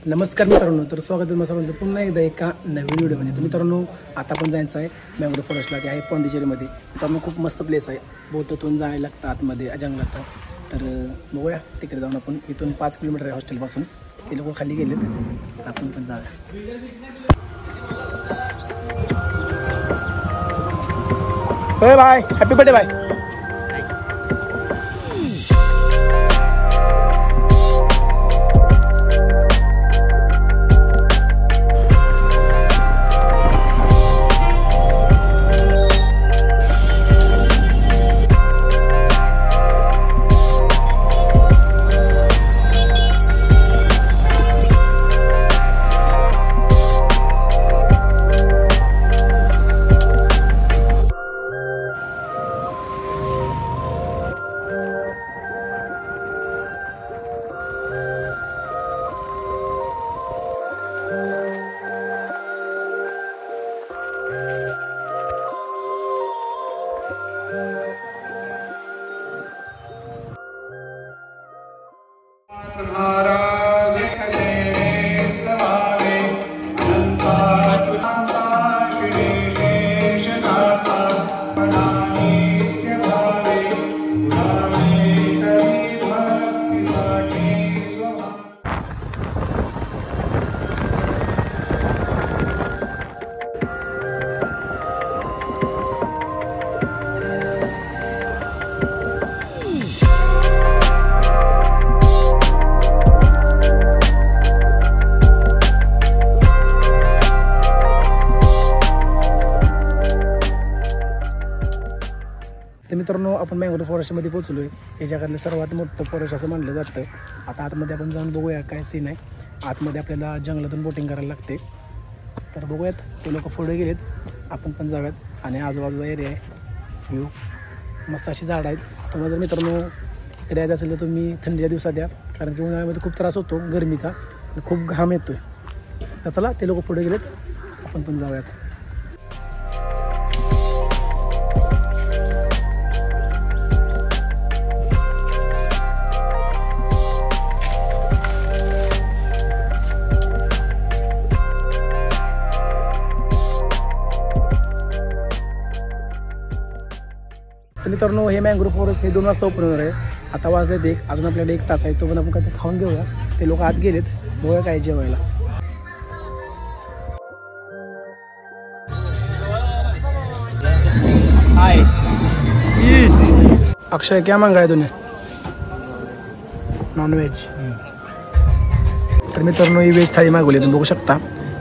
नमस्कार मित्रांनो, तर स्वागत आहे तुम्हाला सर्वांचं पुन्हा एकदा एका नवीन व्हिडिओमध्ये. तर मित्रांनो, आता आपण जायचं आहे मँग्रोव्ह फॉरेस्टला. ते आहे पॉंडिचेरीमध्ये. मित्रांनो, खूप मस्त प्लेस आहे. बोटतून जायला लागतं आतमध्ये जंगलात. तर बघूया तिकडे जाऊन आपण. इथून 5 किलोमीटर आहे हॉस्टेलपासून. ते लोक खाली गेलेत, आपण पण जाऊया. होय बाय, हॅपी बर्थडे बाय. तर मित्रांनो, आपण मँग्रोव्ह फॉरेस्टमध्ये पोहोचलो आहे. हे जगातलं सर्वात मोठं फॉरेस्ट असं मानलं जातं. आता आतमध्ये आपण जाऊन बघूया काय सीन आहे. आतमध्ये आपल्याला जंगलातून बोटिंग करायला लागते. तर बघूयात, ते लोक पुढे गेलेत, आपण पण जाऊयात. आणि आजूबाजूचा एरिया आहे, व्ह्यू मस्त अशी झाडं आहेत. तुम्हाला जर मित्रांनो इकडे यायचं असेल तर तुम्ही थंडीच्या दिवसात या, कारण की उन्हाळ्यामध्ये खूप त्रास होतो गरमीचा, खूप घाम येतो आहे. तर चला, ते लोक पुढे गेलेत, आपण पण जाऊयात. तर मित्रांनो, हे मँग्रोव्ह फॉरेस्ट हे 2 वाजता ओपन होणार आहे. आता वाजलेत 1, अजून आपल्याला 1 तास आहे. तो पण आपण काय खाऊन घेऊया. ते लोक आत गेलेत, बघूया काय जेवायला. हाय अक्षय, क्या मांगा है तूने? नॉनव्हेज. तर मित्रांनो, ही व्हेज थाळी मागवली. तुम्ही बघू शकता,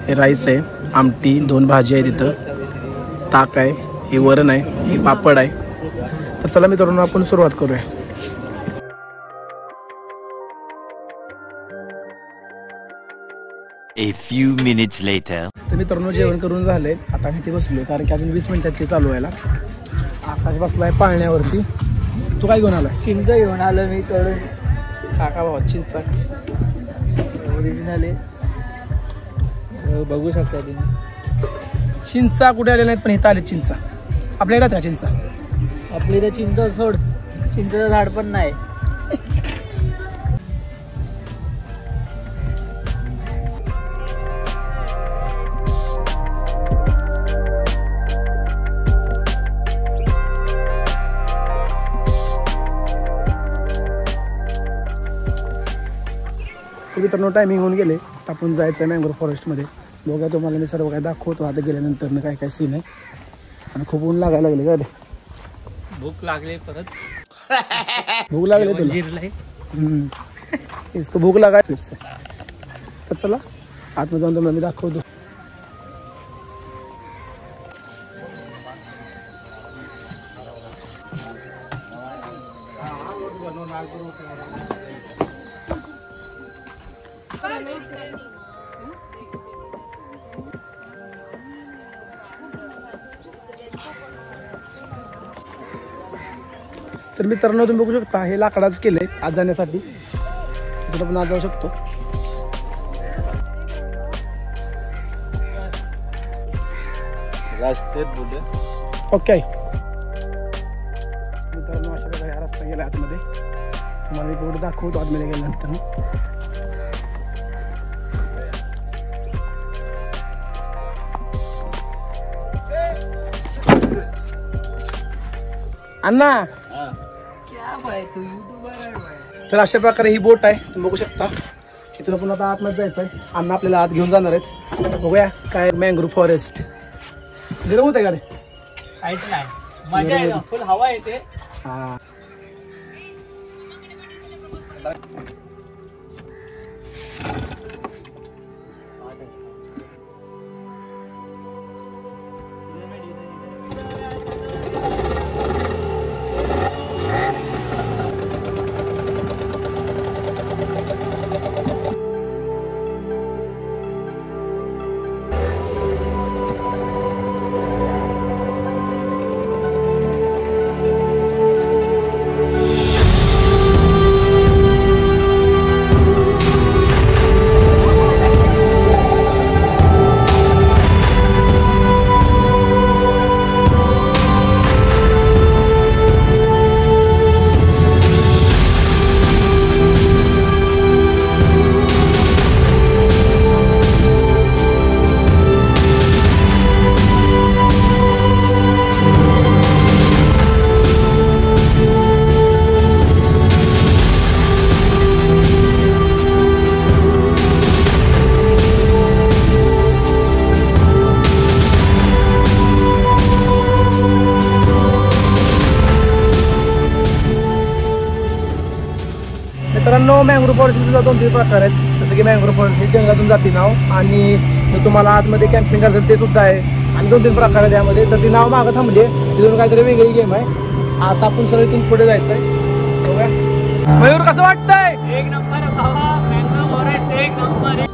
हे राईस आहे, आमटी, 2 भाजी आहे, तिथं ताक आहे, हे वरण आहे, हे पापड आहे. तर चला मित्रांनो, आपण सुरुवात करूया. A few minutes later. तर मित्रांनो, जेवण करून झालंय. आता मी ते बसलोय, कारण की अजून 20 मिनिटात ते चालू व्हायला. आकाश बसलाय पाळण्यावरती. तू काय घेऊन आलाय? चिंच घेऊन आलो मी कडून. काका भाऊ, चिंचा ओरिजिनल आहे, बघू शकता तुम्ही. चिंचा कुठे आले नाहीत, पण इथं आले चिंचा. आपल्याकडे का चिंचा? आपली तर चिंच सोड, चिंचेचं झाड पण नाही. मित्रांनो, टायमिंग होऊन गेले. आपण जायचं आहे मँग्रोव्ह फॉरेस्टमध्ये. बघा, तुम्हाला मी सर्व काय दाखवतो आता गेल्यानंतर काय काय सीन आहे. आणि खूप ऊन लागायला लागले. काय भूक लागली, परत भूक लागली तुला? जिरलंय. इसको भूक लागाय फिर से. तर चला, आतमध्ये जाऊन तुम्हाला मी दाखवतो. तर मित्रांनो तुम्ही बघू शकता हे लाकडाच केलंय आज जाण्यासाठी, तिथे पण आज जाऊ शकतो. ओके मित्रांनो अशा प्रकारे हा रस्ता गेला आतमध्ये. तुम्हाला मी बोर्ड दाखवतो आतमध्ये गेल्यानंतर. अण्णा तर अशा प्रकारे ही बोट आहे, तुम्ही बघू शकता. इथून आपण आता आतमध्ये जायचं आहे. अण्णा आपल्याला आत घेऊन जाणार आहेत. बघूया काय मँग्रोव्ह फॉरेस्ट. गरम होत आहे का रे? काहीच नाही, मजा आहे, फुल हवा येते. हा मित्रांनो मँग्रोव्ह फॉरेस्ट सुद्धा 2-3 प्रकार आहेत. जसं की मँग्रोव्ह फॉरेस्ट हे जंगलातून जाते नाव, आणि तुम्हाला आतमध्ये कॅम्पिंग करायचं ते सुद्धा आहे. आणि 2-3 प्रकार आहेत त्यामध्ये. तर ती नाव मागं थांबली आहे, तिथून काहीतरी वेगळी गेम आहे. आता आपण सगळं इथून पुढे जायचं आहे. बघूया मयूर कसं वाटतंय? एक नंबर भावा, मँग्रोव्ह फॉरेस्ट एक नंबर.